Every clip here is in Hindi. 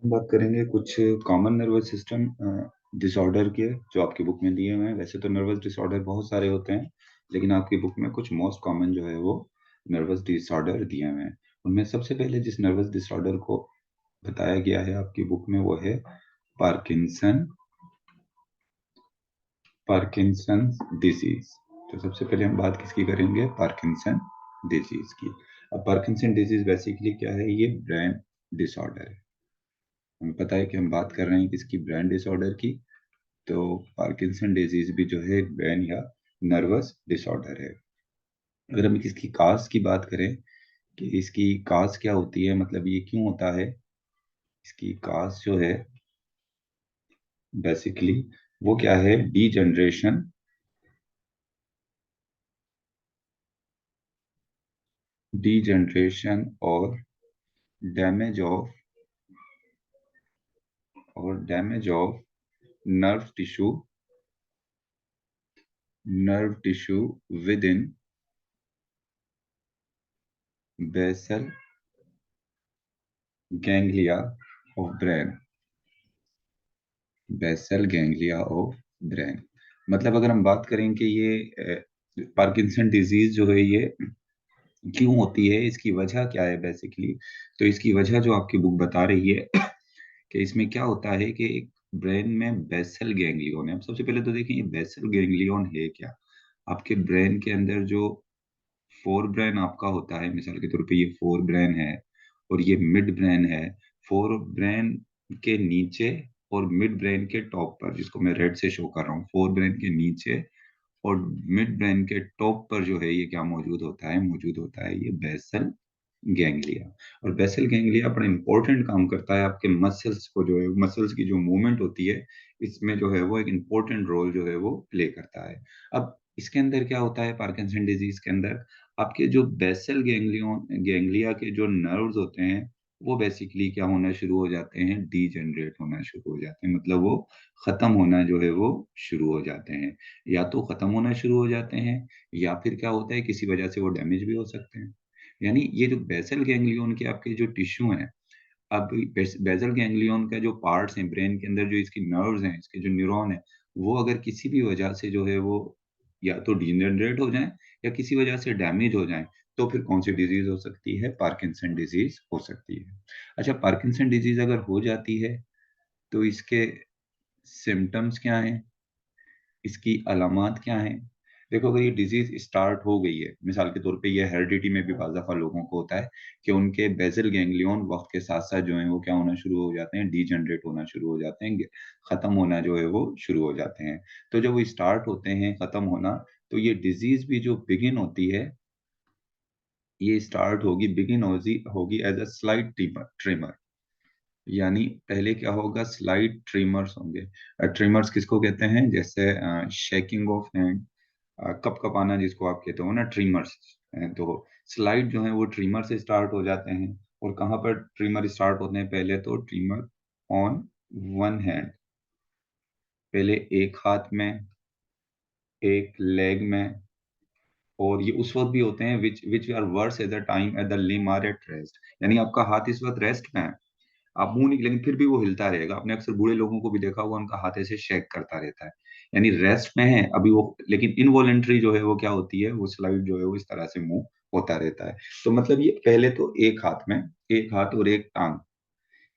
हम बात करेंगे कुछ कॉमन नर्वस सिस्टम डिसऑर्डर के जो आपकी बुक में दिए हुए हैं। वैसे तो नर्वस डिसऑर्डर बहुत सारे होते हैं, लेकिन आपकी बुक में कुछ मोस्ट कॉमन जो है वो नर्वस डिसऑर्डर दिए हुए हैं। उनमें सबसे पहले जिस नर्वस डिसऑर्डर को बताया गया है आपकी बुक में वो है पार्किंसन पार्किंसन डिजीज। तो सबसे पहले हम बात किसकी करेंगे? पार्किंसन डिजीज की। अब पार्किंसन डिजीज बेसिकली क्या है? ये ब्रेन डिसऑर्डर है। हमें पता है कि हम बात कर रहे हैं किसकी? ब्रेन डिसऑर्डर की। तो पार्किंसन डिजीज भी जो है एक ब्रेन या नर्वस डिसऑर्डर है। अगर हम इसकी काज की बात करें कि इसकी काज क्या होती है, मतलब ये क्यों होता है, इसकी काज जो है बेसिकली वो क्या है? डी जनरेशन और damage of nerve tissue nerve tissue within basal ganglia of brain basal ganglia of brain. मतलब अगर हम बात करें कि ये पार्किंसन डिजीज जो है ये क्यों होती है, इसकी वजह क्या है बेसिकली, तो इसकी वजह जो आपकी बुक बता रही है कि इसमें क्या होता है कि एक ब्रेन में बेसल गैंग्लियन है। अब सबसे पहले तो देखें ये बेसल गैंग्लियन है क्या। आपके ब्रेन के अंदर जो फोर ब्रेन आपका होता है, मिसाल के तौर पे ये फोर ब्रेन है और ये मिड ब्रेन है। फोर ब्रेन के नीचे और मिड ब्रेन के टॉप पर, जिसको मैं रेड से शो कर रहा हूँ, फोर ब्रेन के नीचे और मिड ब्रेन के टॉप पर जो है ये क्या मौजूद होता है? मौजूद होता है ये बेसल गैंग्लिया। और बेसल गैंग्लिया बड़ा इंपॉर्टेंट काम करता है आपके मसल्स को, जो है मसल्स की जो मूवमेंट होती है इसमें जो है वो एक इंपॉर्टेंट रोल जो है वो प्ले करता है। अब इसके अंदर क्या होता है पार्किंसन डिजीज के अंदर? आपके जो बेसल गैंग्लिया के जो नर्व्स होते हैं वो बेसिकली क्या होना शुरू हो जाते हैं? डीजनरेट होना शुरू हो जाते हैं। मतलब वो खत्म होना जो है वो शुरू हो जाते हैं। या तो खत्म होना शुरू हो जाते हैं या फिर क्या होता है किसी वजह से वो डैमेज भी हो सकते हैं। यानी ये जो बेसल गैंग्लियन के आपके जो टिश्यू हैं, अब बेसल गैंग्लियन का जो पार्ट्स हैं ब्रेन के अंदर, जो इसकी नर्व्स हैं, इसके जो न्यूरॉन है, वो अगर किसी भी वजह से जो है वो या तो डीजनरेट हो जाएं या किसी वजह से डैमेज हो जाएं, तो फिर कौन सी डिजीज हो सकती है? पार्किंसन डिजीज हो सकती है। अच्छा, पार्किंसन डिजीज अगर हो जाती है तो इसके सिम्टम्स क्या हैं? इसकी अलामात क्या हैं? देखो, अगर ये डिजीज स्टार्ट हो गई है, मिसाल के तौर पे ये हेरिडिटी में भी बाज़ दफ़ा लोगों को होता है कि उनके बेसल गैंग्लियन वक्त के साथ साथ जो है वो क्या होना शुरू हो जाते हैं? डीजनरेट होना शुरू हो जाते हैं, खत्म होना जो है वो शुरू हो जाते हैं। तो जब वो स्टार्ट होते हैं खत्म होना, तो ये डिजीज भी जो बिगिन होती है, ये स्टार्ट होगी, बिगिन होगी एज अ स्लाइट ट्रिमर। यानी पहले क्या होगा? स्लाइट ट्रिमर्स होंगे। ट्रिमर्स किसको कहते हैं? जैसे शेकिंग ऑफ हैंड, कप कपाना जिसको आप कहते हो ना, ट्रिमर्स। तो स्लाइड जो है वो ट्रिमर से स्टार्ट हो जाते हैं। और कहाँ पर ट्रिमर स्टार्ट होते हैं? पहले तो ट्रिमर ऑन वन हैंड, पहले एक हाथ में, एक लेग में। और ये उस वक्त भी होते हैं which which are worse at the time at the limb are at rest. यानी आपका हाथ इस वक्त रेस्ट में है, आप मुंह नहीं, लेकिन फिर भी वो हिलता रहेगा। आपने अक्सर बूढ़े लोगों को भी देखा होगा, उनका हाथ ऐसे शेक करता रहता है। यानी रेस्ट में है अभी वो, लेकिन इनवॉलेंट्री जो है वो क्या होती है? वो स्लाइड जो है वो इस तरह से मूव होता रहता है। तो मतलब ये पहले तो एक हाथ में, एक हाथ और एक टांग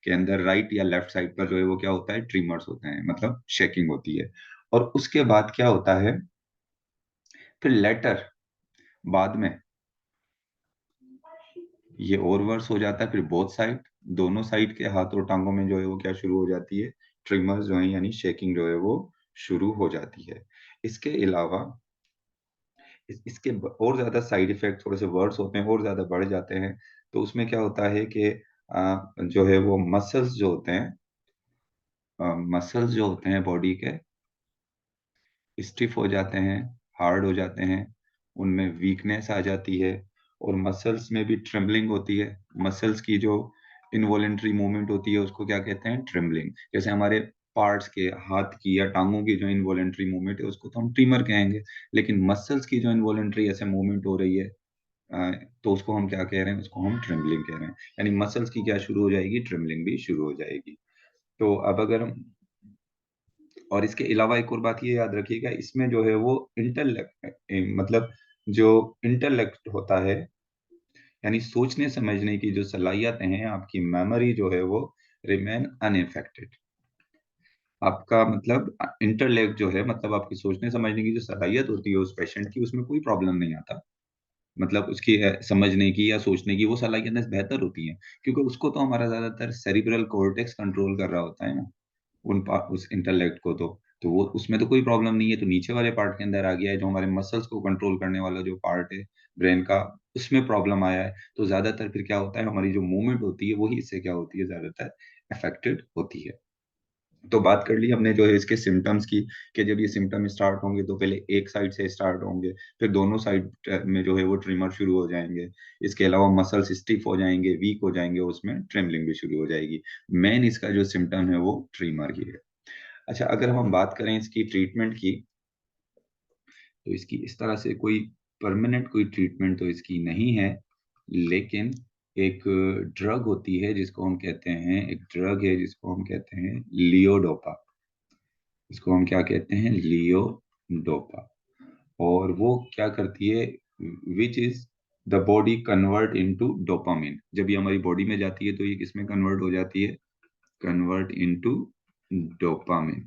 के अंदर राइट या लेफ्ट साइड पर जो है वो क्या होता है? ट्रिमर्स होते हैं, मतलब शेकिंग होती है। और उसके बाद क्या होता है? फिर लेटर, बाद में ये और वर्स हो जाता है। फिर बोथ साइड, दोनों साइड के हाथ और टांगों में जो है वो क्या शुरू हो जाती है? ट्रिमर्स जो है यानी शेकिंग जो है वो शुरू हो जाती है। इसके अलावा इसके और ज्यादा साइड इफेक्ट थोड़े से वर्स होते हैं और ज्यादा बढ़ जाते हैं। तो उसमें क्या होता है कि जो है वो मसल्स जो होते हैं, मसल्स जो होते हैं बॉडी के, स्टिफ हो जाते हैं, हार्ड हो जाते हैं, उनमें वीकनेस आ जाती है। और मसल्स में भी ट्रेम्बलिंग होती है। मसल्स की जो इनवॉलेंट्री मूवमेंट होती है उसको क्या कहते हैं? ट्रेम्बलिंग। जैसे हमारे पार्ट्स के, हाथ की या टांगों की जो इनवॉलेंट्री मूवमेंट है उसको तो हम ट्रिमर कहेंगे, लेकिन मसल्स की जो इनवॉलेंट्री ऐसे मूवमेंट हो रही है तो उसको हम क्या कह रहे हैं, उसको हम ट्रिम्बलिंग कह रहे हैं। यानी मसल्स की क्या शुरू हो जाएगी, ट्रिम्बलिंग भी शुरू हो जाएगी। तो अब अगर हम, और इसके अलावा एक और बात ये याद रखिएगा, इसमें जो है वो इंटेलेक्ट, मतलब जो इंटेलेक्ट होता है, यानी सोचने समझने की जो सलाहियतें हैं, आपकी मेमोरी जो है वो रिमेन अनइफेक्टेड। आपका मतलब इंटेलेक्ट जो है, मतलब आपकी सोचने समझने की जो सलाहियत होती है उस पेशेंट की, उसमें कोई प्रॉब्लम नहीं आता। मतलब उसकी समझने की या सोचने की वो सलाहियतें बेहतर होती हैं, क्योंकि उसको तो हमारा ज्यादातर सेरिब्रल कॉर्टेक्स कंट्रोल कर रहा होता है ना, उस इंटेलेक्ट को तो वो उसमें तो कोई प्रॉब्लम नहीं है। तो नीचे वाले पार्ट के अंदर आ गया है, जो हमारे मसल्स को कंट्रोल करने वाला जो पार्ट है ब्रेन का, उसमें प्रॉब्लम आया है। तो ज्यादातर फिर क्या होता है, हमारी जो मूवमेंट होती है वही इससे क्या होती है, ज्यादातर अफेक्टेड होती है। तो बात कर ली हमने जो है इसके सिम्टम्स की, कि जब ये सिम्टम स्टार्ट होंगे तो पहले एक साइड से स्टार्ट होंगे, फिर दोनों साइड में जो है वो ट्रिमर शुरू हो जाएंगे। इसके अलावा मसल्स स्टिफ हो जाएंगे, वीक हो जाएंगे, उसमें ट्रेमलिंग भी शुरू हो जाएगी। मेन इसका जो सिम्टम है वो ट्रीमर की है। अच्छा, अगर हम बात करें इसकी ट्रीटमेंट की, तो इसकी इस तरह से कोई परमानेंट कोई ट्रीटमेंट तो इसकी नहीं है, लेकिन एक ड्रग होती है जिसको हम कहते हैं, एक ड्रग है जिसको हम कहते हैं लियोडोपा। इसको हम क्या कहते हैं, लियोडोपा। और वो क्या करती है, which is the body convert into dopamine. जब ये हमारी बॉडी में जाती है तो ये किसमें कन्वर्ट हो जाती है, कन्वर्ट इनटू डोपामिन।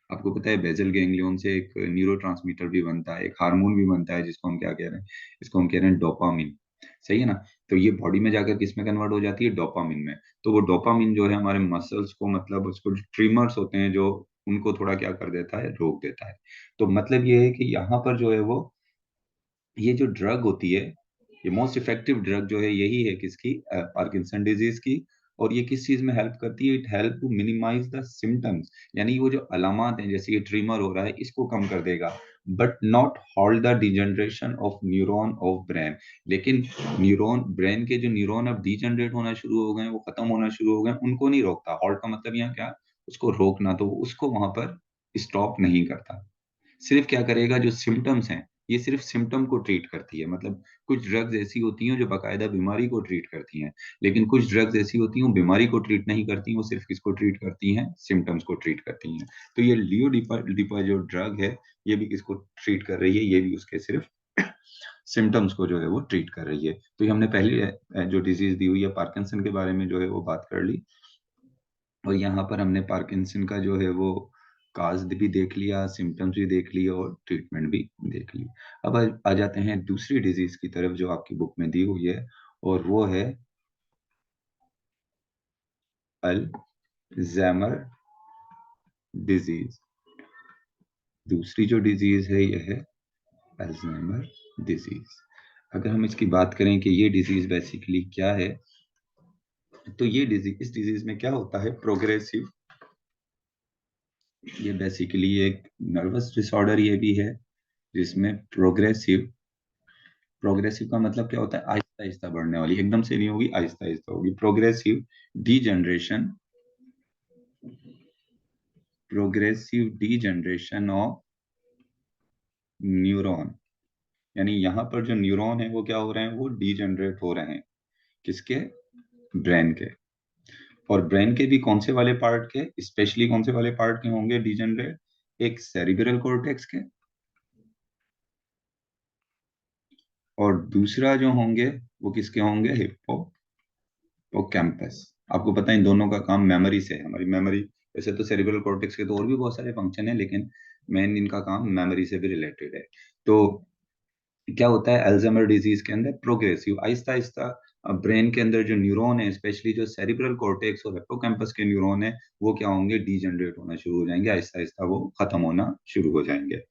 आपको पता है बेजल गैंग्लियन से एक न्यूरोट्रांसमीटर भी बनता है, एक हार्मोन भी बनता है, जिसको हम क्या कह रहे हैं, इसको हम कह रहे हैं डोपामिन। सही है ना। तो ये बॉडी में जाकर किस में कन्वर्ट हो जाती है, डोपामिन में। तो वो डोपामिन जो है हमारे मसल्स को, मतलब उसको ट्रिमर्स होते हैं जो, उनको थोड़ा क्या कर देता है, रोक देता है। तो मतलब ये है कि यहाँ पर जो है वो, ये जो ड्रग होती है, ये मोस्ट इफेक्टिव ड्रग जो है यही है किसकी, पार्किंसन डिजीज की। और ये किस चीज में हेल्प करती है, it help to minimize the symptoms. यानी वो जो अलामत हैं, जैसे ये ट्रीमर हो रहा है, इसको कम कर देगा, but not halt the degeneration of neuron of brain. लेकिन न्यूरॉन, ब्रेन के जो न्यूरॉन अब डिजनरेट होना शुरू हो गए, वो खत्म होना शुरू हो गए, उनको नहीं रोकता। हॉल्ट का मतलब यहाँ क्या, उसको रोकना, तो वो उसको वहां पर स्टॉप नहीं करता। सिर्फ क्या करेगा, जो सिम्टम्स हैं, ये सिर्फ सिम्टम को ट्रीट करती है। मतलब कुछ ड्रग्स ऐसी होती हैं जो बाकायदा बीमारी को ट्रीट करती हैं, लेकिन कुछ ड्रग्स ऐसी होती हैं वो बीमारी को ट्रीट नहीं करती, वो सिर्फ किसको ट्रीट करती हैं, सिम्टम्स को ट्रीट करती हैं। तो ये लियोडिपा जो ड्रग है, ये भी किसको ट्रीट कर रही है, ये भी उसके सिर्फ सिम्टम्स को जो है वो ट्रीट कर रही है। तो ये हमने पहली जो डिजीज दी हुई है पार्किंसन के बारे में जो है वो बात कर ली। और यहाँ पर हमने पार्किंसन का जो है वो काज भी देख लिया, सिम्टम्स भी देख लिए, और ट्रीटमेंट भी देख ली। अब आ जाते हैं दूसरी डिजीज की तरफ जो आपकी बुक में दी हुई है, और वो है अल्जाइमर डिजीज। दूसरी जो डिजीज है यह है अल्जाइमर डिजीज। अगर हम इसकी बात करें कि ये डिजीज बेसिकली क्या है, तो ये डिजीज, इस डिजीज में क्या होता है, प्रोग्रेसिव, ये बेसिकली एक नर्वस डिसऑर्डर ये भी है, जिसमें प्रोग्रेसिव, प्रोग्रेसिव का मतलब क्या होता है, आहिस्ता आहिस्ता बढ़ने वाली, एकदम से नहीं होगी, आहिस्ता आहिस्ता होगी। Progressive degeneration, progressive degeneration of neuron. यानी यहाँ पर जो न्यूरॉन है वो क्या हो रहे हैं, वो डीजनरेट हो रहे हैं, किसके, ब्रेन के। और ब्रेन के भी कौन से वाले पार्ट के, स्पेशली कौन से वाले पार्ट के होंगे डीजनरेट, एक सेरिब्रल कॉर्टेक्स के, और दूसरा जो होंगे वो किसके होंगे, हिप्पोकैम्पस। आपको पता है इन दोनों का काम मेमोरी से है, हमारी मेमोरी। वैसे तो सेरिब्रल कॉर्टेक्स के तो और भी बहुत सारे फंक्शन है, लेकिन मेन इनका काम मेमोरी से भी रिलेटेड है। तो क्या होता है अल्जाइमर डिजीज के अंदर, प्रोग्रेसिव, आहिस्ता आहिस्ता ब्रेन के अंदर जो न्यूरॉन है, स्पेशली जो सेरिब्रल कॉर्टेक्स और हिप्पोकैम्पस के न्यूरॉन है, वो क्या होंगे, डीजनरेट होना शुरू हो जाएंगे, आहिस्ता आहिस्ता वो खत्म होना शुरू हो जाएंगे।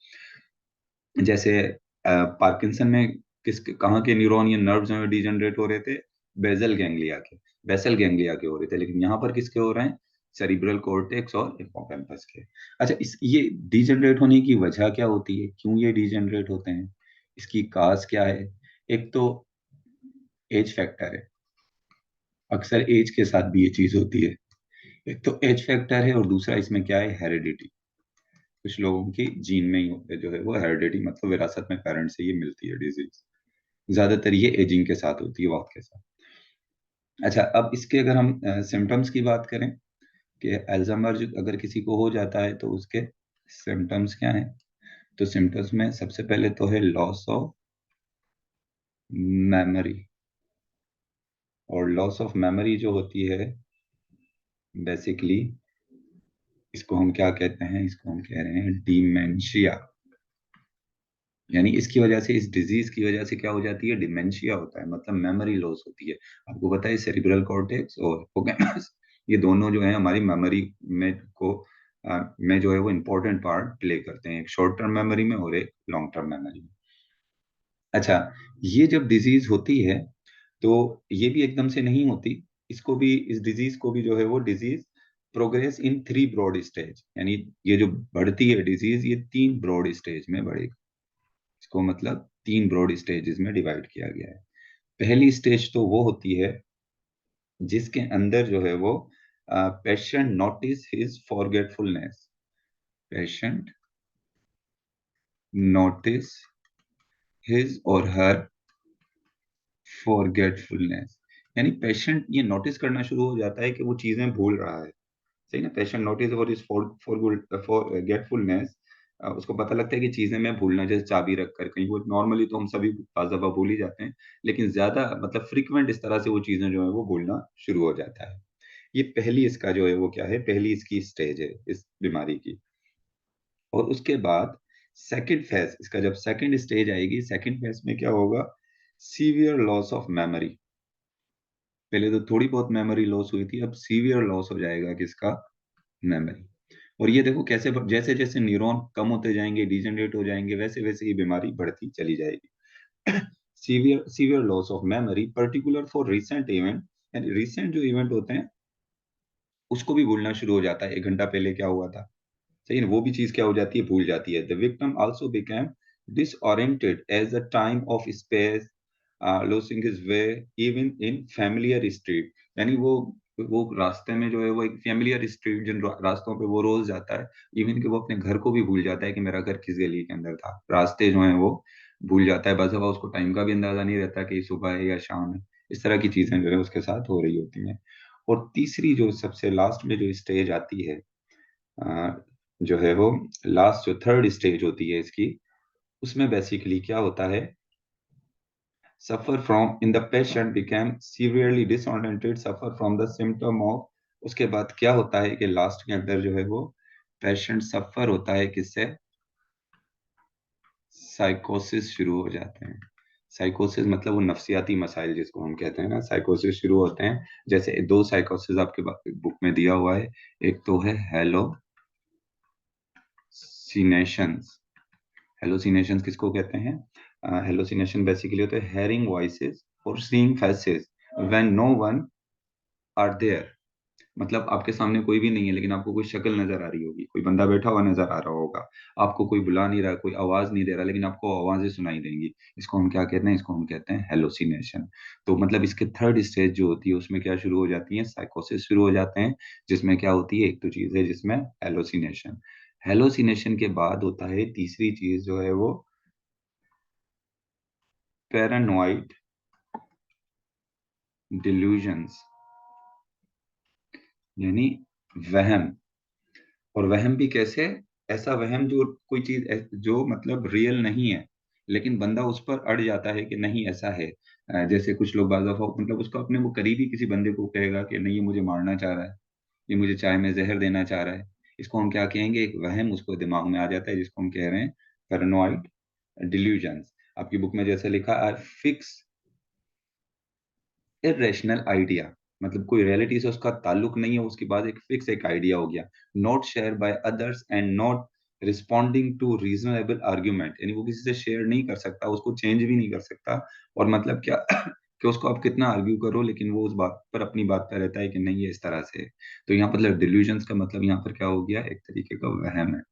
जैसे पार्किंसन में किस कहाँ के न्यूरॉन या नर्व्स में डीजनरेट हो रहे थे, बेजल गैंग्लिया के, बेसल गैंग्लिया के हो रहे थे, लेकिन यहाँ पर किसके हो रहे हैं, सेरिब्रल कॉर्टेक्स और हिप्पोकैम्पस के। अच्छा, इस ये डीजनरेट होने की वजह क्या होती है, क्यों ये डीजनरेट होते हैं, इसकी काज क्या है। एक तो एज फैक्टर है, अक्सर एज के साथ भी ये चीज होती है। एक तो एज फैक्टर है, और दूसरा इसमें क्या है, हेरिडिटी। कुछ लोगों की जीन में ही होते जो है वो हेरिडिटी, मतलब विरासत में पेरेंट्स से ये मिलती है डिजीज। ज्यादातर ये एजिंग के साथ होती है, वक्त के साथ। अच्छा, अब इसके अगर हम सिम्टम्स की बात करें कि अल्जाइमर अगर किसी को हो जाता है तो उसके सिम्टम्स क्या हैं, तो सिम्टम्स में सबसे पहले तो है लॉस ऑफ मेमोरी। और लॉस ऑफ मेमोरी जो होती है बेसिकली, इसको हम क्या कहते हैं, इसको हम कह रहे हैं डिमेंशिया। यानी इसकी वजह से, इस डिजीज की वजह से क्या हो जाती है, डिमेंशिया होता है, मतलब मेमोरी लॉस होती है। आपको पता है सेरिब्रल कॉर्टेक्स और हिप्पोकैम्पस ये दोनों जो है हमारी मेमोरी में में जो है वो इम्पोर्टेंट पार्ट प्ले करते हैं, एक शॉर्ट टर्म मेमोरी में और एक लॉन्ग टर्म मेमोरी में। अच्छा, ये जब डिजीज होती है तो ये भी एकदम से नहीं होती। इसको भी, इस डिजीज को भी जो है वो disease progress in 3 broad stage, यानी ये जो बढ़ती है डिजीज ये 3 ब्रॉड स्टेज में बढ़ेगी। इसको मतलब 3 ब्रॉड स्टेजेस में डिवाइड किया गया है। पहली स्टेज तो वो होती है जिसके अंदर जो है वो patient notice his forgetfulness. Patient notice his और हर फॉरगेटफुलनेस, यानी पेशेंट ये नोटिस करना शुरू हो जाता है कि वो चीजें भूल रहा है। सही ना, पेशेंट नोटिस और इज फॉरगेटफुलनेस, उसको पता लगता है कि चीजें मैं भूलना, जैसे चाबी रख कर कहीं, वो नॉर्मली तो हम सभी बाज़ दफा भूल ही जाते हैं, लेकिन ज्यादा मतलब फ्रीक्वेंट इस तरह से वो चीजें जो है वो भूलना शुरू हो जाता है। ये पहली इसका जो है वो क्या है, पहली इसकी स्टेज है इस बीमारी की। और उसके बाद सेकंड फेज, इसका जब सेकंड स्टेज आएगी, सेकंड फेज में क्या होगा, सीवियर लॉस ऑफ मेमोरी। पहले तो थोड़ी बहुत मेमोरी लॉस हुई थी, अब सीवियर लॉस हो जाएगा किसका, मेमोरी। और ये देखो कैसे जैसे जैसे न्यूरॉन कम होते जाएंगे, डिजेनरेट हो जाएंगे, वैसे वैसे ये बीमारी बढ़ती चली जाएगी। Severe severe loss of memory particular for recent event, यानी रिसेंट जो इवेंट होते हैं उसको भी भूलना शुरू हो जाता है, 1 घंटा पहले क्या हुआ था। सही है, वो भी चीज क्या हो जाती है, भूल जाती है। The victim also became disoriented as the time of space, losing his way even in familiar street। यानी वो रास्ते में जो है वो एक फेमिलियर स्ट्रीट, जिन रास्तों पे वो रोज जाता है, इवन कि वो अपने घर को भी भूल जाता है कि मेरा घर किस गली के अंदर था, रास्ते जो है वो भूल जाता है। बस अब उसको टाइम का भी अंदाजा नहीं रहता कि सुबह है या शाम है। इस तरह की चीजें जो है उसके साथ हो रही होती हैं। और तीसरी जो सबसे लास्ट में जो स्टेज आती है, अ, जो है वो लास्ट जो थर्ड स्टेज होती है इसकी, उसमें बेसिकली क्या होता है, suffer from in the patient became severely disoriented, suffer from the symptom of. उसके बाद क्या होता है कि लास्ट के अंदर जो है वो पेशेंट सफर होता है किससे, साइकोसिस शुरू हो जाते हैं। साइकोसिस मतलब वो नफ्सियाती मसाइल जिसको हम कहते हैं ना, साइकोसिस शुरू होते हैं। जैसे 2 साइकोसिस आपके बुक में दिया हुआ है, एक तो है हेलोसिनेशंस। हेलोसिनेशंस किसको कहते हैं, हेलोसिनेशन बेसिकली होते हैं हेयरिंग वॉइसेस और seeing faces when no one are there. मतलब आपके सामने कोई भी नहीं है लेकिन आपको कोई शक्ल नजर आ रही होगी, कोई बंदा बैठा हुआ नजर आ रहा होगा, आपको कोई बुला नहीं रहा, कोई आवाज नहीं दे रहा, लेकिन आपको आवाजें सुनाई देंगी। इसको हम क्या कहते हैं, इसको हम कहते हैं हेलोसिनेशन। तो मतलब इसके थर्ड स्टेज जो होती है उसमें क्या शुरू हो जाती है, साइकोसिस शुरू हो जाते हैं, जिसमें क्या होती है, एक तो चीज है जिसमें हेलोसिनेशन। हेलोसिनेशन के बाद होता है तीसरी चीज जो है वो पैरानोइड डिल्यूजन्स, यानी वहम। और वहम भी कैसे, ऐसा वहम जो कोई चीज जो मतलब रियल नहीं है, लेकिन बंदा उस पर अड़ जाता है कि नहीं ऐसा है। जैसे कुछ लोग बाज़ दफा मतलब उसको अपने वो करीबी किसी बंदे को कहेगा कि नहीं ये मुझे मारना चाह रहा है, ये मुझे चाय में जहर देना चाह रहा है। इसको हम क्या कहेंगे, एक वहम उसको दिमाग में आ जाता है, जिसको हम कह रहे हैं पैरानोइड डिल्यूजन्स। आपकी बुक में जैसे लिखा है फिक्स इरेशनल आइडिया, मतलब कोई रियलिटी से उसका ताल्लुक नहीं है, उसके बाद एक फिक्स एक आइडिया हो गया। Not share by others and not responding to reasonable argument, यानी वो किसी से शेयर नहीं कर सकता, उसको चेंज भी नहीं कर सकता। और मतलब क्या कि उसको आप कितना आर्ग्यू करो लेकिन वो उस बात पर, अपनी बात पर रहता है कि नहीं ये इस तरह से है। तो यहाँ पर मतलब डिल्यूजन्स का मतलब यहाँ पर क्या हो गया, एक तरीके का वहम है।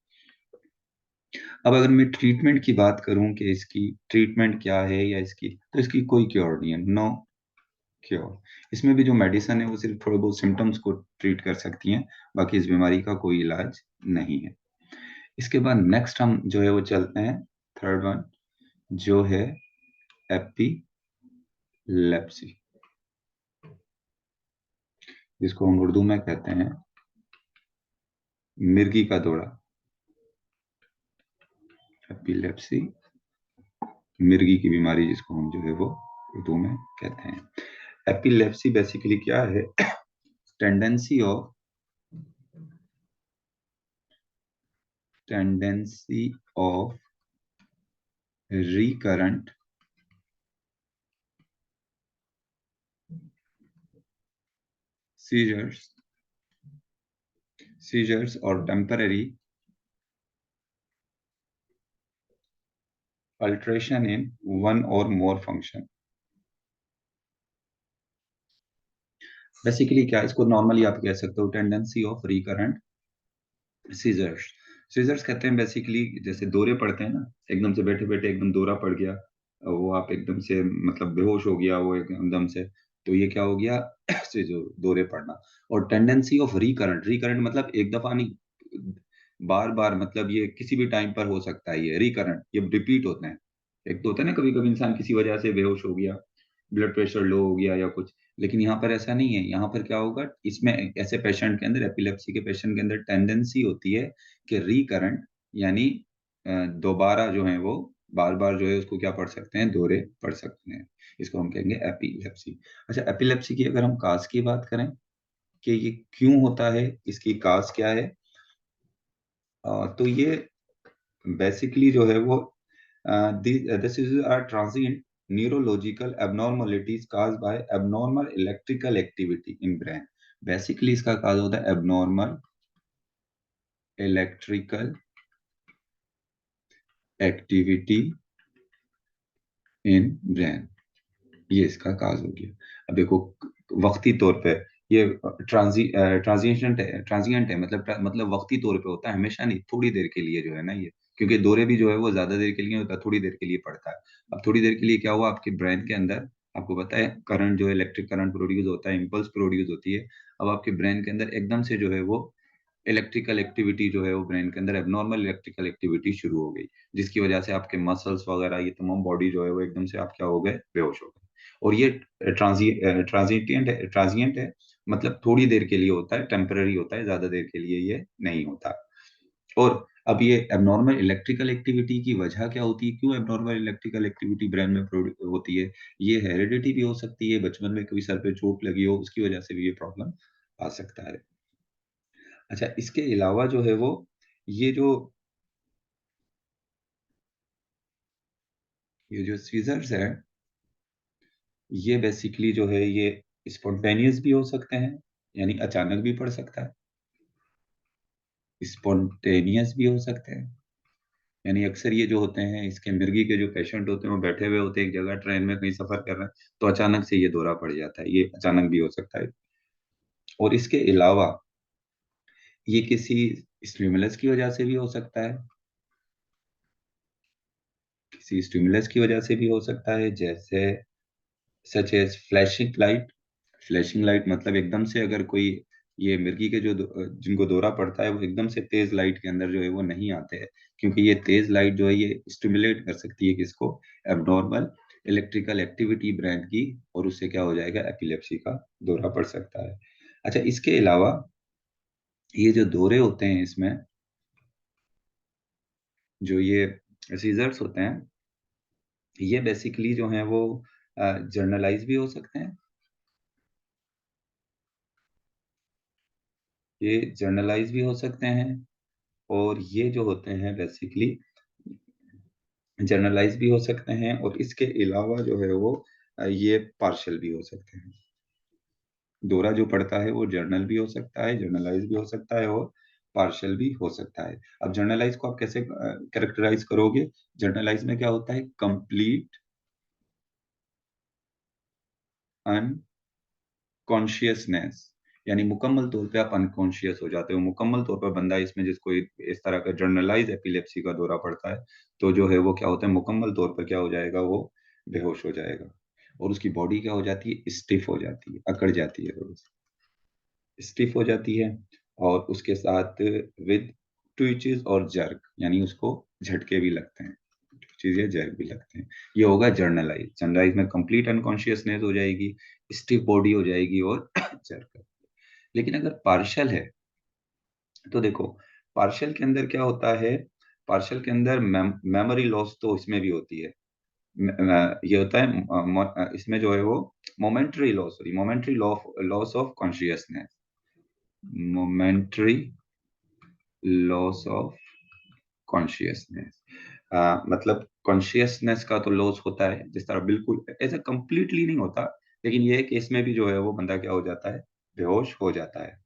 अब अगर मैं ट्रीटमेंट की बात करूं कि इसकी ट्रीटमेंट क्या है या इसकी, तो इसकी कोई क्योर नहीं है, नो क्योर। इसमें भी जो मेडिसिन है वो सिर्फ थोड़े बहुत सिम्टम्स को ट्रीट कर सकती हैं, बाकी इस बीमारी का कोई इलाज नहीं है। इसके बाद नेक्स्ट हम जो है वो चलते हैं थर्ड वन, जो है एपिलेप्सी, जिसको हम उर्दू में कहते हैं मिर्गी का दौरा। एपिलेप्सी, मिर्गी की बीमारी जिसको हम जो है वो उर्दू में कहते हैं। एपिलेप्सी बेसिकली क्या है? Tendency of recurrent seizures or temporary alteration in one or more function। Basically क्या, इसको नॉर्मली आप कह सकते हो tendency of recurrent seizures. Seizures कहते हैं बेसिकली जैसे दौरे पड़ते हैं ना, एकदम से बैठे बैठे एकदम दौरा पड़ गया, वो आप एकदम से मतलब बेहोश हो गया वो एकदम से, तो ये क्या हो गया से जो दौरे पड़ना। और टेंडेंसी ऑफ रिकरेंट, रिकरेंट मतलब एक दफा नहीं, बार बार, मतलब ये किसी भी टाइम पर हो सकता है, ये रिकरेंट, ये रिपीट होते हैं। एक तो होता है ना कभी कभी इंसान किसी वजह से बेहोश हो गया, ब्लड प्रेशर लो हो गया या कुछ, लेकिन यहाँ पर ऐसा नहीं है। यहाँ पर क्या होगा, इसमें ऐसे पेशेंट के अंदर, एपिलेप्सी के पेशेंट के अंदर टेंडेंसी होती है कि रिकरेंट, यानी दोबारा जो है वो बार बार जो है उसको क्या पढ़ सकते हैं, दौरे पढ़ सकते हैं। इसको हम कहेंगे एपिलेप्सी। अच्छा, एपिलेप्सी की अगर हम काज की बात करें कि ये क्यों होता है, इसकी काज क्या है, तो ये बेसिकली जो है वो this is are transient neurological abnormalities caused by abnormal electrical activity in brain. Basically इसका काज होता है abnormal electrical activity in brain, ये इसका काज हो गया। अब देखो, वक्ती तौर पे ये ट्रांजिएंट है, मतलब वक्ती तौर पे होता है, हमेशा नहीं, थोड़ी देर के लिए जो है ना ये, क्योंकि दौरे भी जो है वो ज्यादा देर के लिए होता है, थोड़ी देर के लिए पड़ता है। अब थोड़ी देर के लिए क्या हुआ आपके ब्रेन के अंदर, आपको पता है करंट जो है, इलेक्ट्रिक करंट प्रोड्यूस होता है, इम्पल्स प्रोड्यूस होती है। अब आपके ब्रेन के अंदर एकदम से जो है वो इलेक्ट्रिकल एक्टिविटी जो है वो ब्रेन के अंदर एबनॉर्मल इलेक्ट्रिकल एक्टिविटी शुरू हो गई, जिसकी वजह से आपके मसल्स वगैरह ये तमाम बॉडी जो है वो एकदम से आप क्या हो गए, बेहोश हो गए। और ये ट्रांजिएंट है, मतलब थोड़ी देर के लिए होता है, टेम्पररी होता है, ज्यादा देर के लिए ये नहीं होता। और अब ये एबनॉर्मल इलेक्ट्रिकल एक्टिविटी की वजह क्या होती है, क्यों एबनॉर्मल इलेक्ट्रिकल एक्टिविटी ब्रेन में होती है? ये हेरिडिटी भी हो सकती है, बचपन में कोई सर पे चोट लगी हो उसकी वजह से भी ये प्रॉब्लम आ सकता है। अच्छा, इसके अलावा जो है वो ये जो सीजर्स है, ये बेसिकली जो है ये स्पॉन्टेनियस भी हो सकते हैं, यानी अचानक भी पड़ सकता है, स्पॉन्टेनियस भी हो सकते हैं, यानी अक्सर ये जो होते हैं इसके मिर्गी के जो पेशेंट होते हैं वो बैठे हुए होते हैं एक जगह, ट्रेन में कहीं सफर कर रहे हैं, तो अचानक से ये दौरा पड़ जाता है, ये अचानक भी हो सकता है। और इसके अलावा ये किसी स्टिमुलस की वजह से भी हो सकता है, किसी स्टिमुलस की वजह से भी हो सकता है, जैसे such as flashing light. Flashing light मतलब एकदम से अगर कोई, ये मिर्गी के जो जिनको दौरा पड़ता है वो एकदम से तेज लाइट के अंदर जो है वो नहीं आते हैं, क्योंकि ये तेज लाइट जो है ये स्टिमुलेट कर सकती है किसको, एबनॉर्मल इलेक्ट्रिकल एक्टिविटी ब्रेन की, और उससे क्या हो जाएगा, एपिलेप्सी का दौरा पड़ सकता है। अच्छा, इसके अलावा ये जो दौरे होते हैं इसमें, जो ये सीजर्स होते हैं, ये बेसिकली जो हैं वो जर्नलाइज भी हो सकते हैं, ये जर्नलाइज भी हो सकते हैं, और ये जो होते हैं बेसिकली जनरलाइज भी हो सकते हैं, और इसके अलावा जो है वो ये पार्शियल भी हो सकते हैं। दौरा जो पड़ता है वो जर्नल भी हो सकता है, जर्नलाइज भी हो सकता है, और पार्शियल भी हो सकता है। अब जर्नलाइज को आप कैसे कैरेक्टराइज करोगे? जर्नलाइज में क्या होता है, कंप्लीट अनकॉन्शियसनेस, यानी मुकम्मल तौर पे आप अनकॉन्शियस हो जाते हो, मुकम्मल तौर पर बंदा इसमें जिसको इस तरह का जर्नलाइज एपिलेप्सी का दौरा पड़ता है, तो जो है वो क्या होता है, मुकम्मल तौर पर क्या हो जाएगा, वो बेहोश हो जाएगा, और उसकी बॉडी क्या हो जाती है, स्टिफ हो जाती है, अकड़ जाती है, थोड़ी सी स्टिफ हो जाती है, और उसके साथ विद ट्विचेस और जर्क, यानी उसको झटके भी लगते हैं। चीजें जर्क भी लगते हैं। ये होगा जर्नलाइज। जनरलाइज में कंप्लीट अनकॉन्शियसनेस हो जाएगी, स्टिफ बॉडी हो जाएगी और जर्क। लेकिन अगर पार्शल है तो देखो, पार्शल के अंदर क्या होता है, पार्शल के अंदर मेमोरी लॉस तो इसमें भी होती है। ये होता है इसमें जो है वो momentary loss, sorry momentary loss of consciousness, momentary loss of consciousness. मतलब कॉन्शियसनेस का तो लॉस होता है, जिस तरह बिल्कुल ऐसा कंप्लीटली नहीं होता, लेकिन ये है कि इसमें भी जो है वो बंदा क्या हो जाता है, बेहोश हो जाता है,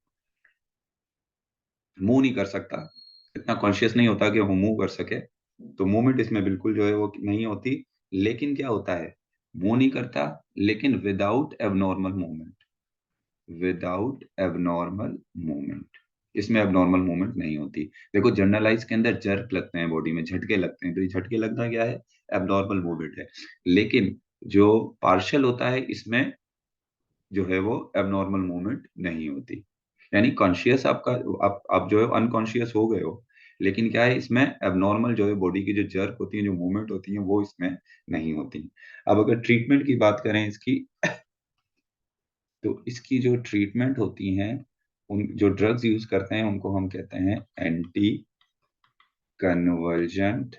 मूव नहीं कर सकता, इतना कॉन्शियस नहीं होता कि वो मूव कर सके। तो मूवमेंट इसमें बिल्कुल जो है वो नहीं होती। लेकिन क्या होता है, मूव नहीं करता लेकिन without abnormal movement, without abnormal movement, इसमें एबनॉर्मल मूवमेंट नहीं होती। देखो जनरलाइज के अंदर जर्क लगते हैं, बॉडी में झटके लगते हैं, तो ये झटके लगना क्या है, एबनॉर्मल मूवमेंट है। लेकिन जो पार्शियल होता है इसमें जो है वो एबनॉर्मल मूवमेंट नहीं होती। यानी कॉन्शियस आपका, आप जो है अनकॉन्शियस हो गए हो, लेकिन क्या है इसमें एबनॉर्मल जो है बॉडी की जो जर्क होती है, जो मूवमेंट होती है, वो इसमें नहीं होती। अब अगर ट्रीटमेंट की बात करें इसकी, तो इसकी जो ट्रीटमेंट होती हैं, उन जो ड्रग्स यूज करते हैं उनको हम कहते हैं एंटी कन्वर्जेंट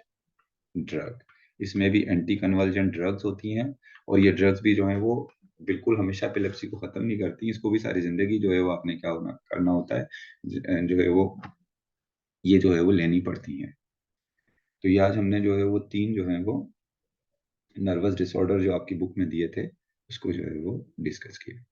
ड्रग। इसमें भी एंटी कन्वर्जेंट ड्रग्स होती हैं, और ये ड्रग्स भी जो है वो बिल्कुल हमेशा एपिलेप्सी को खत्म नहीं करती, इसको भी सारी जिंदगी जो है वो आपने क्या होना करना होता है, जो है वो ये जो है वो लेनी पड़ती हैं। तो ये आज हमने जो है वो तीन जो है वो नर्वस डिसऑर्डर जो आपकी बुक में दिए थे, उसको जो है वो डिस्कस किया।